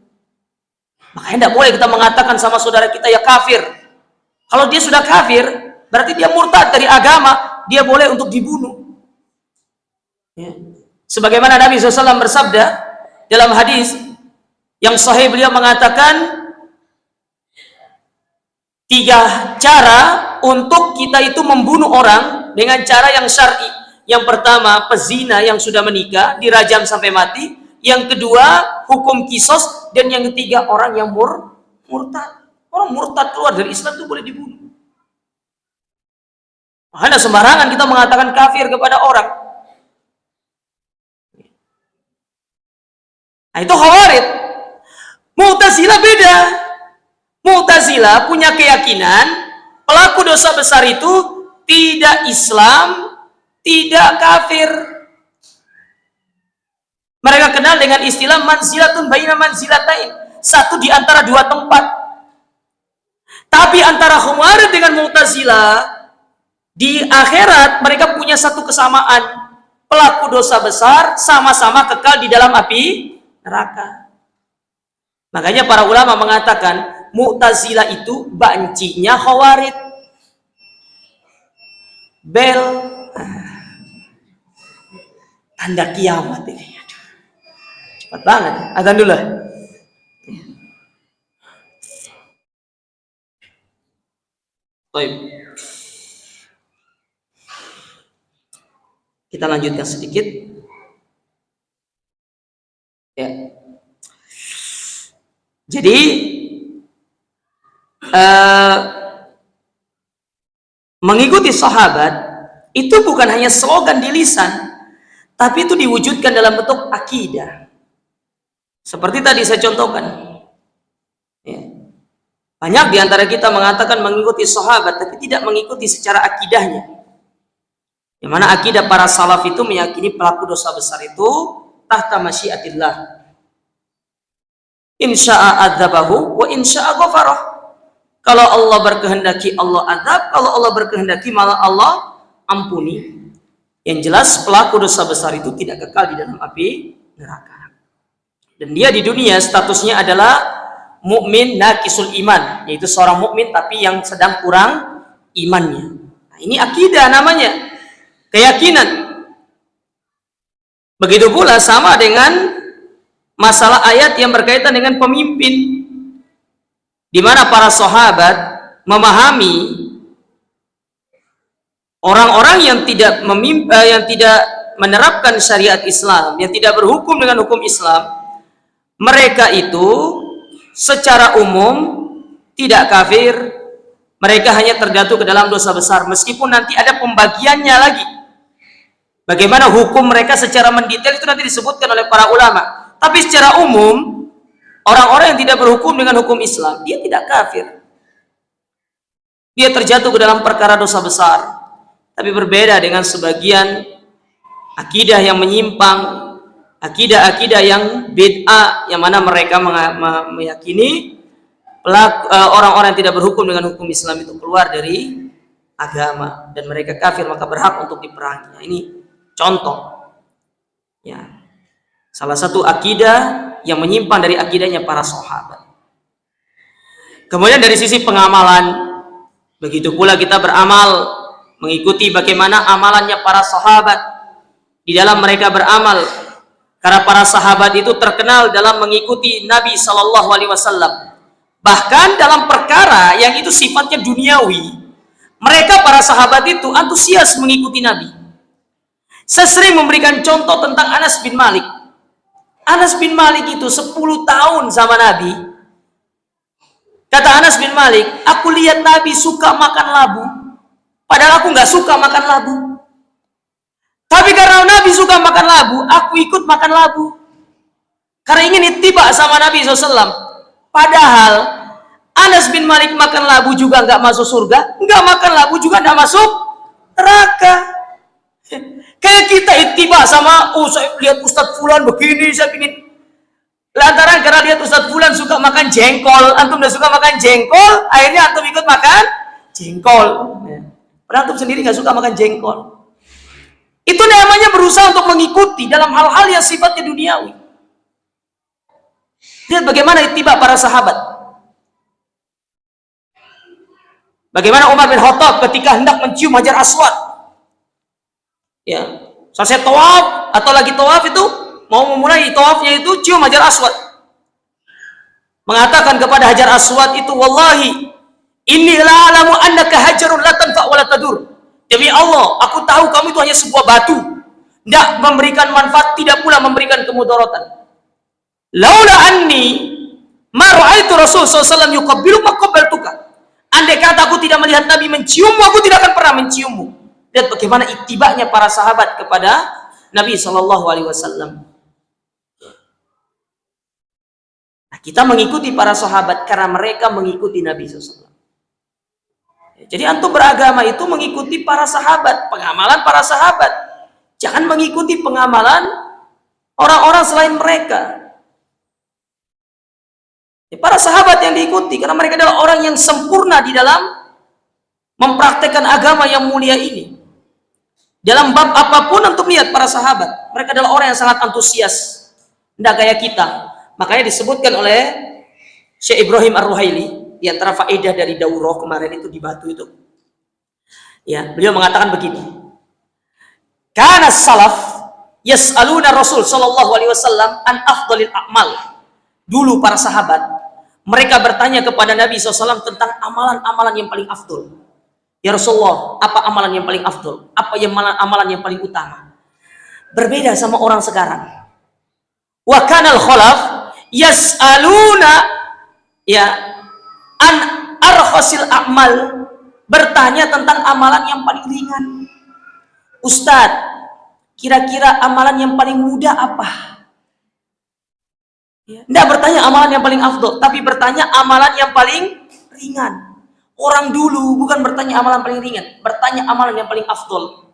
S1: Makanya tidak boleh kita mengatakan sama saudara kita ya kafir. Kalau dia sudah kafir, berarti dia murtad dari agama, dia boleh untuk dibunuh. Ya. Sebagaimana Nabi SAW bersabda dalam hadis yang sahih, beliau mengatakan 3 cara untuk kita itu membunuh orang dengan cara yang syar'i. Yang pertama, pezina yang sudah menikah dirajam sampai mati. Yang kedua, hukum kisos. Dan yang ketiga, orang yang murtad. Orang murtad keluar dari Islam itu boleh dibunuh. Hanya sembarangan kita mengatakan kafir kepada orang. Nah, itu Khawarij. Mu'tazilah beda. Mu'tazilah punya keyakinan pelaku dosa besar itu tidak Islam, tidak kafir. Mereka kenal dengan istilah manzilatun baina manzilatain, satu di antara 2 tempat. Tapi antara Khawarij dengan Mu'tazilah di akhirat mereka punya satu kesamaan. Pelaku dosa besar sama-sama kekal di dalam api neraka. Makanya para ulama mengatakan Mu'tazilah itu bancinya Khawarij. Bel tanda kiamat ini. Cepat banget. Azan dulu. Baik. Kita lanjutkan sedikit. Ya. Jadi mengikuti sahabat itu bukan hanya slogan di lisan, tapi itu diwujudkan dalam bentuk akidah. Seperti tadi saya contohkan. Ya. Banyak di antara kita mengatakan mengikuti sahabat, tapi tidak mengikuti secara akidahnya. Yang mana akidah para salaf itu meyakini pelaku dosa besar itu tahta masyiatillah. Insya'a adzabahu wa insya'a ghafarah. Kalau Allah berkehendaki Allah azab, kalau Allah berkehendaki malah Allah ampuni. Yang jelas pelaku dosa besar itu tidak kekal di dalam api neraka. Dan dia di dunia statusnya adalah mukmin naqisul iman, yaitu seorang mukmin tapi yang sedang kurang imannya. Nah, ini akidah namanya, keyakinan. Begitu pula sama dengan masalah ayat yang berkaitan dengan pemimpin, di mana para sahabat memahami orang-orang yang tidak menerapkan syariat Islam, yang tidak berhukum dengan hukum Islam, mereka itu secara umum tidak kafir, mereka hanya terjatuh ke dalam dosa besar, meskipun nanti ada pembagiannya lagi. Bagaimana hukum mereka secara mendetail itu nanti disebutkan oleh para ulama. Tapi secara umum, orang-orang yang tidak berhukum dengan hukum Islam, dia tidak kafir. Dia terjatuh ke dalam perkara dosa besar. Tapi berbeda dengan sebagian akidah yang menyimpang, akidah-akidah yang bid'ah, yang mana mereka meyakini orang-orang yang tidak berhukum dengan hukum Islam itu keluar dari agama dan mereka kafir, maka berhak untuk diperangi. Nah, ini contoh. Ya. Salah satu akidah yang menyimpang dari akidahnya para sahabat. Kemudian dari sisi pengamalan, begitu pula kita beramal mengikuti bagaimana amalannya para sahabat di dalam mereka beramal. Karena para sahabat itu terkenal dalam mengikuti Nabi Shallallahu Alaihi Wasallam. Bahkan dalam perkara yang itu sifatnya duniawi, mereka para sahabat itu antusias mengikuti Nabi. Saya sering memberikan contoh tentang Anas bin Malik. Anas bin Malik itu 10 tahun sama Nabi. Kata Anas bin Malik, aku lihat Nabi suka makan labu, padahal aku nggak suka makan labu. Tapi karena Nabi suka makan labu, aku ikut makan labu. Karena ingin ittiba sama Nabi SAW. Padahal Anas bin Malik makan labu juga nggak masuk surga, nggak makan labu juga nggak masuk neraka. Kayak kita ittiba sama, saya lihat Ustadz Fulan begini, saya ingin. Lantaran karena lihat Ustadz Fulan suka makan jengkol, antum udah suka makan jengkol, akhirnya antum ikut makan jengkol. Padahal antum sendiri nggak suka makan jengkol. Itu namanya berusaha untuk mengikuti dalam hal-hal yang sifatnya duniawi. Lihat bagaimana ittiba para sahabat. Bagaimana Umar bin Khattab ketika hendak mencium Hajar Aswad. Ya, selesai tawaf atau lagi tawaf itu mau memulai tawafnya itu cium Hajar Aswad. Mengatakan kepada Hajar Aswad itu, wallahi inni la'alamu annaka hajarun la tanfa' wa la tadur. Demi Allah, aku tahu kamu itu hanya sebuah batu, tidak memberikan manfaat, tidak pula memberikan kemudaratan. Laula anni ma ra'aitu Rasul sallallahu alaihi wasallam yuqabbilu ma qabbaltuka. Andai kata aku tidak melihat Nabi menciummu, aku tidak akan pernah menciummu. Lihat bagaimana ittibanya para sahabat kepada Nabi Shallallahu Alaihi Wasallam. Nah, kita mengikuti para sahabat karena mereka mengikuti Nabi SAW. Jadi antum beragama itu mengikuti para sahabat, pengamalan para sahabat. Jangan mengikuti pengamalan orang-orang selain mereka. Para sahabat yang diikuti karena mereka adalah orang yang sempurna di dalam mempraktekkan agama yang mulia ini. Dalam bab apapun untuk lihat para sahabat, mereka adalah orang yang sangat antusias, tidak kayak kita. Makanya disebutkan oleh Syekh Ibrahim Ar-Ruhaili di antara faedah dari daurah kemarin itu di Batu itu. Ya, beliau mengatakan begini. Kana salaf yas'aluna Rasul sallallahu alaihi wasallam an afdalil a'mal. Dulu para sahabat mereka bertanya kepada Nabi SAW tentang amalan-amalan yang paling afdol. Ya Rasulullah, apa amalan yang paling afdol? Apa yang amalan yang paling utama? Berbeda sama orang sekarang. Wa kanal khalaf yas'aluna ya an arkhasil a'mal, bertanya tentang amalan yang paling ringan. Ustadz, kira-kira amalan yang paling mudah apa? Tidak bertanya amalan yang paling afdol, tapi bertanya amalan yang paling ringan. Orang dulu bukan bertanya amalan paling ringan, bertanya amalan yang paling afdol.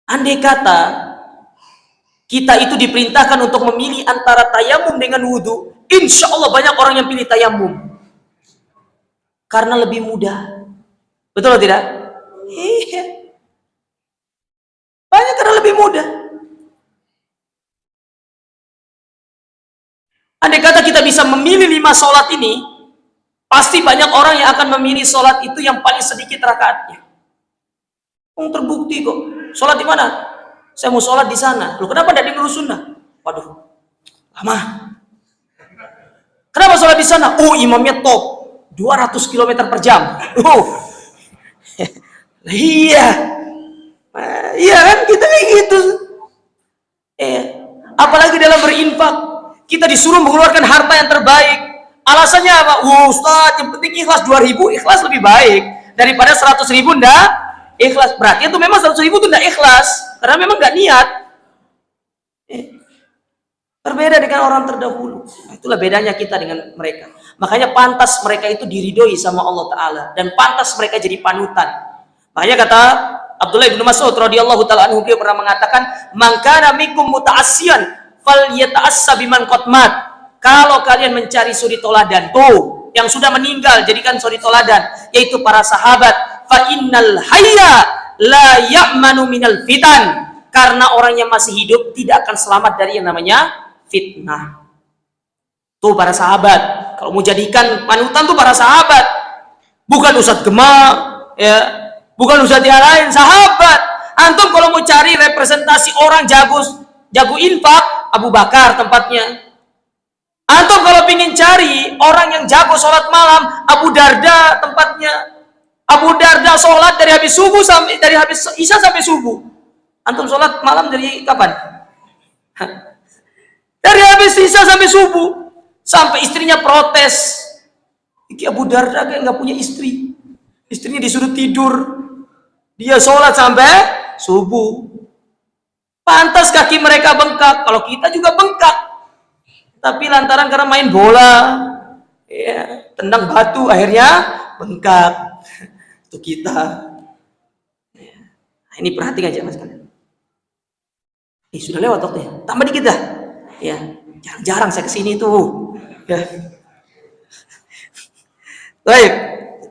S1: Andai kata kita itu diperintahkan untuk memilih antara tayamum dengan wudhu, insya Allah banyak orang yang pilih tayamum karena lebih mudah. Betul atau tidak? Iya. Banyak karena lebih mudah. Andai kata kita bisa memilih 5 sholat ini, pasti banyak orang yang akan memilih sholat itu yang paling sedikit rakaatnya. Terbukti kok. Sholat di mana? Saya mau sholat di sana. Loh, kenapa tidak di Nurul Sunnah? Waduh, lama. Kenapa sholat di sana? Oh, imamnya top, 200 km per jam. Oh, iya, iya kan kita kayak gitu. Apalagi dalam berinfak. Kita disuruh mengeluarkan harta yang terbaik. Alasannya apa? Ustaz, yang penting ikhlas 2.000, ikhlas lebih baik daripada 100.000 ndak ikhlas. Berarti itu memang 100.000 itu ndak ikhlas karena memang nggak niat. Berbeda dengan orang terdahulu. Itulah bedanya kita dengan mereka. Makanya pantas mereka itu diridhoi sama Allah Ta'ala dan pantas mereka jadi panutan. Makanya kata Abdullah bin Mas'ud radhiyallahu ta'ala anhu, dia pernah mengatakan, "Man kana minkum muta'assiyan falyata'assa biman qad mat." Kalau kalian mencari suri toladan, tuh yang sudah meninggal jadikan suri toladan, yaitu para sahabat. Fa innal hayya la ya'manu minal fitan, karena orang yang masih hidup tidak akan selamat dari yang namanya fitnah. Tuh para sahabat, kalau mau jadikan panutan tuh para sahabat, bukan Ustadz Gemak, ya, bukan Ustadz yang lain, sahabat. Antum kalau mau cari representasi orang jago infak, Abu Bakar tempatnya. Antum kalau ingin cari orang yang jago sholat malam, Abu Darda tempatnya. Abu Darda sholat dari habis isya sampai subuh. Antum sholat malam dari kapan? Dari habis isya sampai subuh. Sampai istrinya protes. Iki Abu Darda kayak nggak punya istri. Istrinya disuruh tidur. Dia sholat sampai subuh. Pantas kaki mereka bengkak, kalau kita juga bengkak. Tapi lantaran karena main bola, ya, tendang batu, akhirnya bengkak. Itu kita. Ya. Nah, ini perhatikan aja mas kalian. Sudah lewat waktunya. Tambah dikit dah. Ya, jarang-jarang saya kesini tuh. Ya. Baik,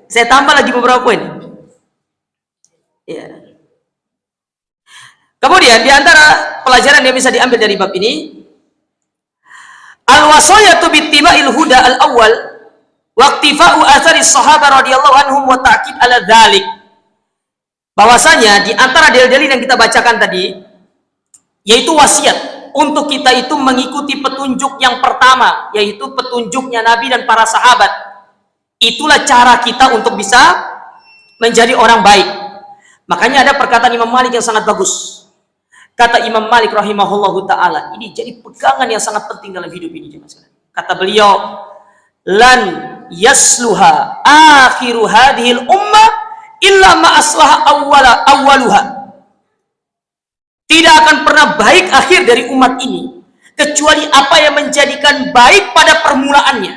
S1: saya tambah lagi beberapa poin. Ya. Kemudian di antara pelajaran yang bisa diambil dari bab ini, al-wasayatu bittiba'il huda al-awwal wa iktifa'u athari sahabat radhiyallahu anhum wa ta'kid ala dzalik. Bahwasanya di antara dalil-dalil yang kita bacakan tadi, yaitu wasiat untuk kita itu mengikuti petunjuk yang pertama, yaitu petunjuknya Nabi dan para sahabat. Itulah cara kita untuk bisa menjadi orang baik. Makanya ada perkataan Imam Malik yang sangat bagus. Kata Imam Malik rahimahullahu ta'ala, ini jadi pegangan yang sangat penting dalam hidup ini. Kata beliau, lan yasluha akhiru hadhil ummah illa ma aslaha awwaluha. Tidak akan pernah baik akhir dari umat ini kecuali apa yang menjadikan baik pada permulaannya.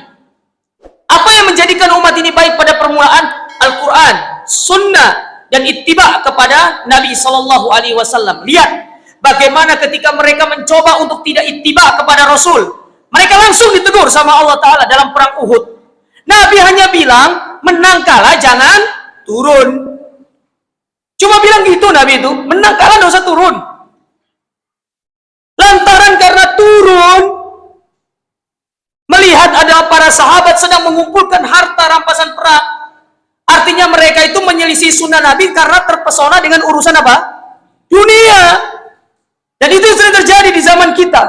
S1: Apa yang menjadikan umat ini baik pada permulaan? Al-Quran, Sunnah, dan ittiba kepada Nabi Sallallahu Alaihi Wasallam. Lihat bagaimana ketika mereka mencoba untuk tidak ittiba kepada Rasul, mereka langsung ditegur sama Allah Ta'ala dalam perang Uhud. Nabi hanya bilang, menang kalah jangan turun. Cuma bilang gitu Nabi itu, menang kalah tidak usah turun. Lantaran karena turun, melihat ada para sahabat sedang mengumpulkan harta rampasan perang. Artinya mereka itu menyelisih sunnah Nabi karena terpesona dengan urusan apa? dunia. Dan itu sering terjadi di zaman kita.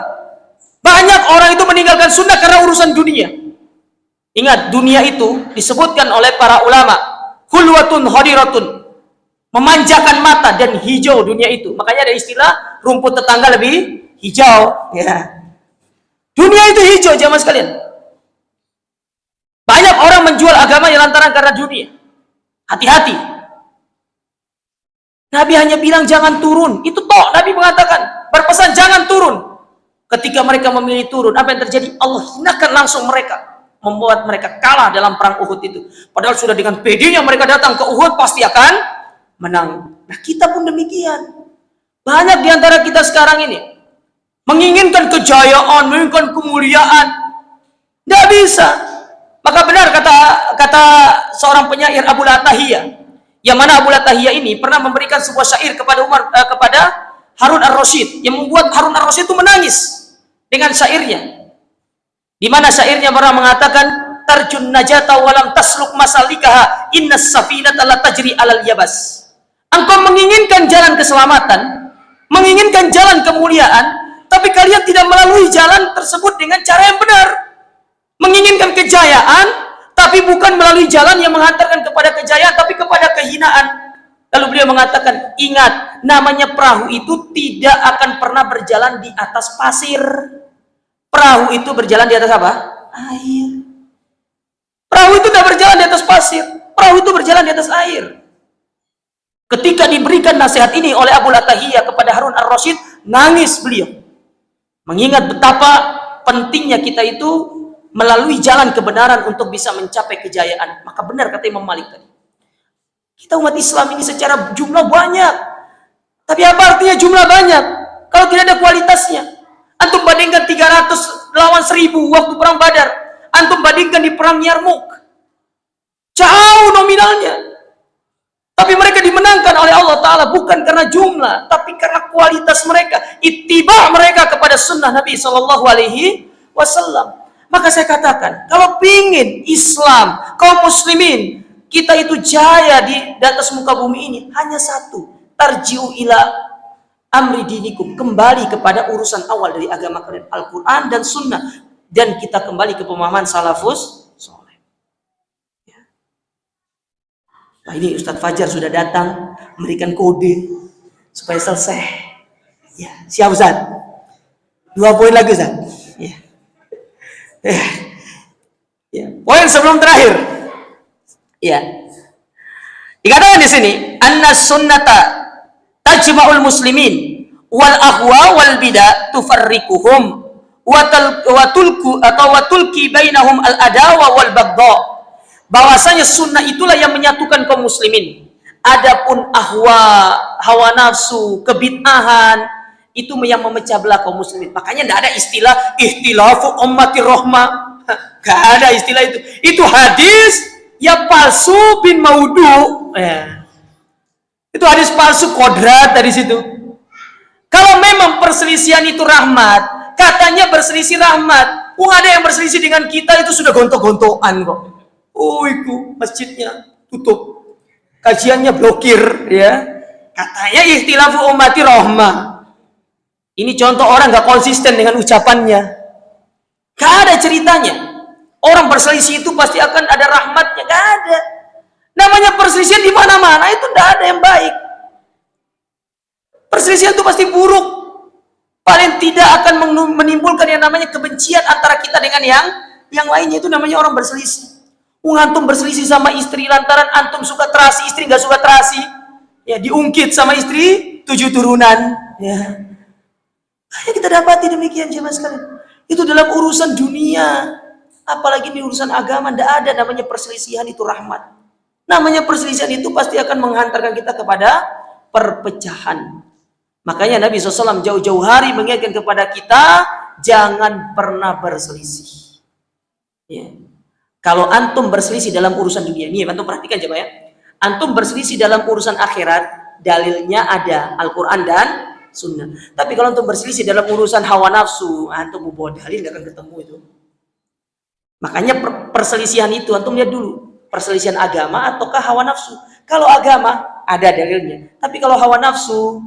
S1: Banyak orang itu meninggalkan sunnah karena urusan dunia. Ingat, dunia itu disebutkan oleh para ulama, hulwatun hadiratun, memanjakan mata dan hijau dunia itu. Makanya ada istilah rumput tetangga lebih hijau. Ya. Dunia itu hijau, jamaah sekalian. Banyak orang menjual agama yang lantaran karena dunia. Hati-hati. Nabi hanya bilang jangan turun. Itu toh Nabi mengatakan, berpesan jangan turun. Ketika mereka memilih turun, apa yang terjadi? Allah hinakan langsung mereka, membuat mereka kalah dalam perang Uhud itu. Padahal sudah dengan pedenya mereka datang ke Uhud pasti akan menang. Nah, kita pun demikian. Banyak di antara kita sekarang ini menginginkan kejayaan, menginginkan kemuliaan. Tidak bisa. Maka benar kata seorang penyair Abu Latahiyah, yang mana Abu Latahiyah ini pernah memberikan sebuah syair kepada Harun ar-Rasyid, yang membuat Harun ar-Rasyid itu menangis dengan syairnya. Di mana syairnya pernah mengatakan, tarjun najata walam tasluk masalikaha innas safinata la tajri alal yabas. Engkau menginginkan jalan keselamatan, menginginkan jalan kemuliaan, tapi kalian tidak melalui jalan tersebut dengan cara yang benar. Menginginkan kejayaan, tapi bukan melalui jalan yang menghantarkan kepada kejayaan, tapi kepada kehinaan. Lalu beliau mengatakan, ingat, namanya perahu itu tidak akan pernah berjalan di atas pasir. Perahu itu berjalan di atas apa? Air. Perahu itu tidak berjalan di atas pasir. Perahu itu berjalan di atas air. Ketika diberikan nasihat ini oleh Abu Latahiyah kepada Harun ar-Rasyid, nangis beliau. Mengingat betapa pentingnya kita itu melalui jalan kebenaran untuk bisa mencapai kejayaan. Maka benar kata Imam Malik tadi. Kita umat Islam ini secara jumlah banyak. Tapi apa artinya jumlah banyak kalau tidak ada kualitasnya? Antum bandingkan 300 lawan 1000 waktu perang Badar. Antum bandingkan di perang Yarmuk. Jauh nominalnya. Tapi mereka dimenangkan oleh Allah Ta'ala bukan karena jumlah, tapi karena kualitas mereka, ittiba mereka kepada sunnah Nabi SAW. Maka saya katakan, kalau pingin Islam, kaum muslimin, kita itu jaya di atas muka bumi ini, hanya satu, tarji'u ila amri dinikum, kembali kepada urusan awal dari agama kalian, Al-Quran dan Sunnah, dan kita kembali ke pemahaman salafus soleh. Ya. Nah, ini Ustadz Fajar sudah datang memberikan kode supaya selesai. Ya, siap Ustadz. 2 poin lagi Ustadz. Ya. Ya. Poin sebelum terakhir. Ya. Dikatakan di sini, anna sunnata tajma'ul muslimin wal ahwa wal bid'ah tufarriquhum wa tulki bainahum al adawa wal baghdha. Bahwasanya sunnah itulah yang menyatukan kaum muslimin. Adapun hawa nafsu, kebid'ahan itu yang memecah belah kaum muslimin. Makanya tidak ada istilah ihtilafu ummati rahmah. Gak ada istilah itu. Itu hadis yang palsu bin maudu. Ya. Itu hadis palsu kodrat dari situ. Kalau memang perselisihan itu rahmat, katanya berselisih rahmat. Ada yang berselisih dengan kita itu sudah gontok-gontokan kok. Oh itu masjidnya tutup, kajiannya blokir, ya. Katanya ihtilafu ummati rahmah. Ini contoh orang gak konsisten dengan ucapannya. Gak ada ceritanya. Orang berselisih itu pasti akan ada rahmatnya. Gak ada. Namanya perselisihan di mana-mana itu gak ada yang baik. Perselisihan itu pasti buruk. Paling tidak akan menimbulkan yang namanya kebencian antara kita dengan yang lainnya. Itu namanya orang berselisih. Antum berselisih sama istri lantaran antum suka terasi, istri gak suka terasi. Ya, diungkit sama istri 7 turunan. Ya. Hanya kita dapati demikian jemaah sekalian. Itu dalam urusan dunia, apalagi di urusan agama, tidak ada namanya perselisihan itu rahmat. Namanya perselisihan itu pasti akan menghantarkan kita kepada perpecahan. Makanya Nabi SAW jauh-jauh hari mengingatkan kepada kita, jangan pernah berselisih. Ya. Kalau antum berselisih dalam urusan dunia, ini antum perhatikan coba ya. Antum berselisih dalam urusan akhirat, dalilnya ada Al-Quran dan Sunnah. Tapi kalau antum berselisih dalam urusan hawa nafsu, antum mau bawa dalil gak akan ketemu itu. Makanya perselisihan itu antum lihat dulu, perselisihan agama ataukah hawa nafsu. Kalau agama ada dalilnya, tapi kalau hawa nafsu,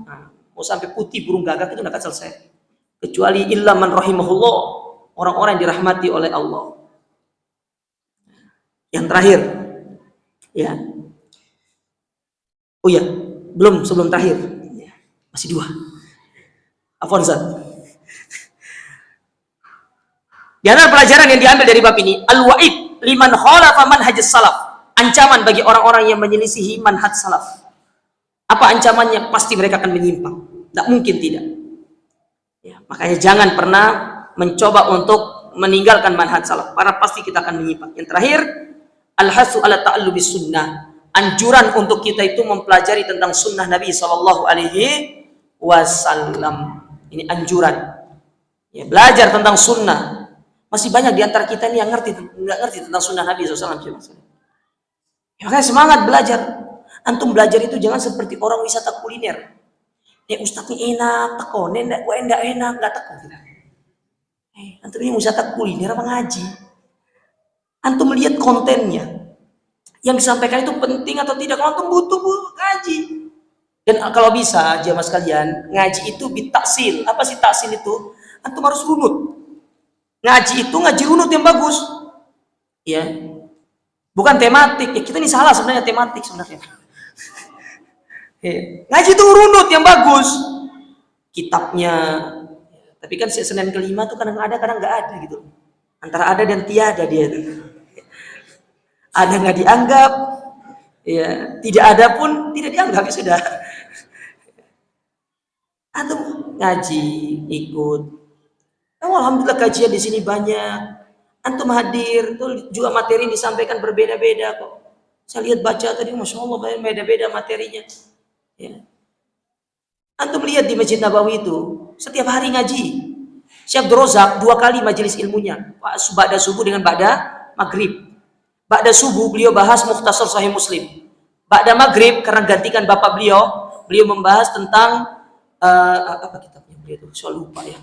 S1: mau sampai putih burung gagak itu nggak akan selesai. Kecuali illa man rahimahullah, orang-orang yang dirahmati oleh Allah. Yang terakhir, ya. Oh ya, belum sebelum terakhir, ya. Masih 2. Afwan Zat. Di antara pelajaran yang diambil dari bab ini, al-wa'id liman khalafa manhaj salaf. Ancaman bagi orang-orang yang menyelisihi manhaj salaf. Apa ancamannya? Pasti mereka akan menyimpang. Tidak mungkin tidak. Ya, makanya jangan pernah mencoba untuk meninggalkan manhaj salaf, karena pasti kita akan menyimpang. Yang terakhir, al-hasu ala ta'allumi sunnah. Anjuran untuk kita itu mempelajari tentang sunnah Nabi Sallallahu Alaihi Wasallam. Ini anjuran. Ya, belajar tentang sunnah. Masih banyak di antara kita ini yang nggak ngerti tentang sunnah Nabi SAW. Ya, makanya semangat belajar. Antum belajar itu jangan seperti orang wisata kuliner. Ustaz ini enak, teko, enggak enak, nggak teko. Antum ini wisata kuliner apa ngaji? Antum melihat kontennya. Yang disampaikan itu penting atau tidak? Kalau antum butuh ngaji. Dan kalau bisa, jamaah sekalian, ngaji itu bitaksil. Apa sih taksil itu? Antum harus runut. Ngaji itu ngaji runut yang bagus. Ya. Bukan tematik. Ya, kita ini salah sebenarnya tematik sebenarnya. Ya. Ngaji itu runut yang bagus. Kitabnya. Tapi kan Senin kelima tuh kadang ada, kadang nggak ada gitu. Antara ada dan tiada dia itu. Ada nggak dianggap, ya, tidak ada pun tidak dianggap, ya sudah. Antum ngaji ikut. Oh, alhamdulillah kajian di sini banyak. Antum hadir, tuh juga materi yang disampaikan berbeda-beda kok. Saya lihat baca tadi, masya Allah beda-beda materinya. Ya. Antum lihat di Masjid Nabawi itu setiap hari ngaji. Syekh Abdul Razak 2 kali majelis ilmunya, ba'da subuh dengan ba'da maghrib. Ba'da subuh beliau bahas Mukhtasar Sahih Muslim. Ba'da maghrib karena gantikan bapak beliau membahas tentang apa kitabnya beliau itu? Saya lupa ya.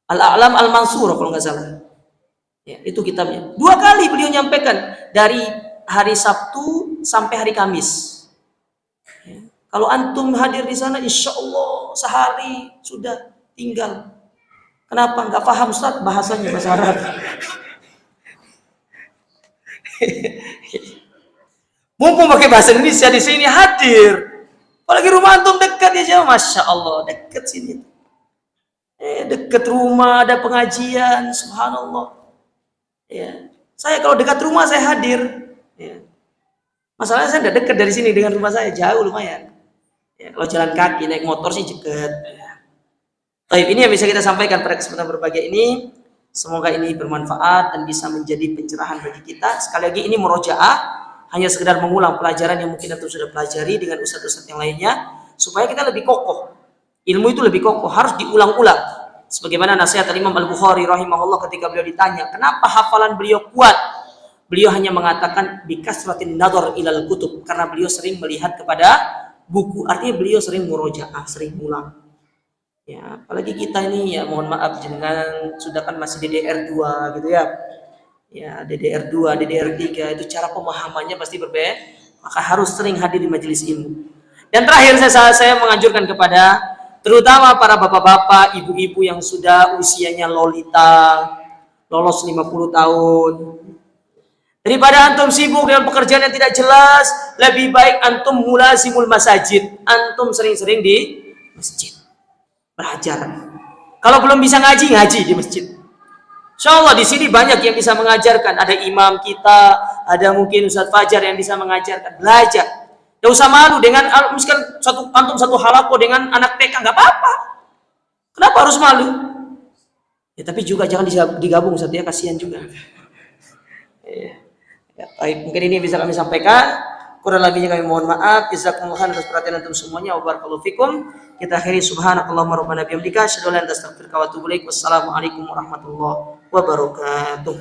S1: Al-A'lam Al-Mansur kalau nggak salah. Ya, itu kitabnya. 2 kali beliau nyampaikan dari hari Sabtu sampai hari Kamis. Ya. Kalau antum hadir di sana, insya Allah sehari sudah tinggal. Kenapa? Nggak paham Ustaz bahasanya bahasa Arab. Mumpung pakai bahasa Indonesia di sini hadir. Apalagi rumah antum dekat ya jauh, masya Allah dekat sini. Dekat rumah ada pengajian, subhanallah. Ya. Saya kalau dekat rumah saya hadir. Ya. Masalahnya saya tidak dekat dari sini dengan rumah saya, jauh lumayan. Ya, kalau jalan kaki naik motor sih dekat. Ya. Baik, ini yang bisa kita sampaikan pada kesempatan berbahagia ini. Semoga ini bermanfaat dan bisa menjadi pencerahan bagi kita. Sekali lagi ini murojaah, hanya sekedar mengulang pelajaran yang mungkin antum sudah pelajari dengan ustadz-ustadz yang lainnya, supaya kita lebih kokoh. Ilmu itu lebih kokoh, harus diulang-ulang. Sebagaimana nasihat Imam Al-Bukhari rahimahullah ketika beliau ditanya, kenapa hafalan beliau kuat? Beliau hanya mengatakan bikasratin nadhar ilal kutub, karena beliau sering melihat kepada buku. Artinya beliau sering murojaah, sering ulang. Ya, apalagi kita ini ya mohon maaf jangan sudah kan masih DDR2 gitu ya. Ya, DDR2, DDR3 itu cara pemahamannya pasti berbeda. Maka harus sering hadir di majelis ilmu. Dan terakhir saya menganjurkan kepada terutama para bapak-bapak, ibu-ibu yang sudah usianya lolita, lolos 50 tahun. Daripada antum sibuk dengan pekerjaan yang tidak jelas, lebih baik antum mulazimul masajid. Antum sering-sering di masjid. Belajar. Kalau belum bisa ngaji di masjid. Insya Allah di sini banyak yang bisa mengajarkan. Ada imam kita, ada mungkin Ustaz Fajar yang bisa mengajarkan. Belajar. Tidak usah malu dengan misalkan antum satu halaqah dengan anak TK, nggak apa-apa. Kenapa harus malu? Ya tapi juga jangan digabung Ustaz ya, kasihan juga. Ya, baik, mungkin ini bisa kami sampaikan. Kurang lebihnya kami mohon maaf. Jazakumullah khairan atas perhatian antum semuanya. Wa barakallahu fikum. Kita akhiri subhanakallahumma rabbana bihamdika asyhadu an la ilaha illa anta astaghfiruka wa atubu ilaik. Wassalamualaikum warahmatullahi wabarakatuh.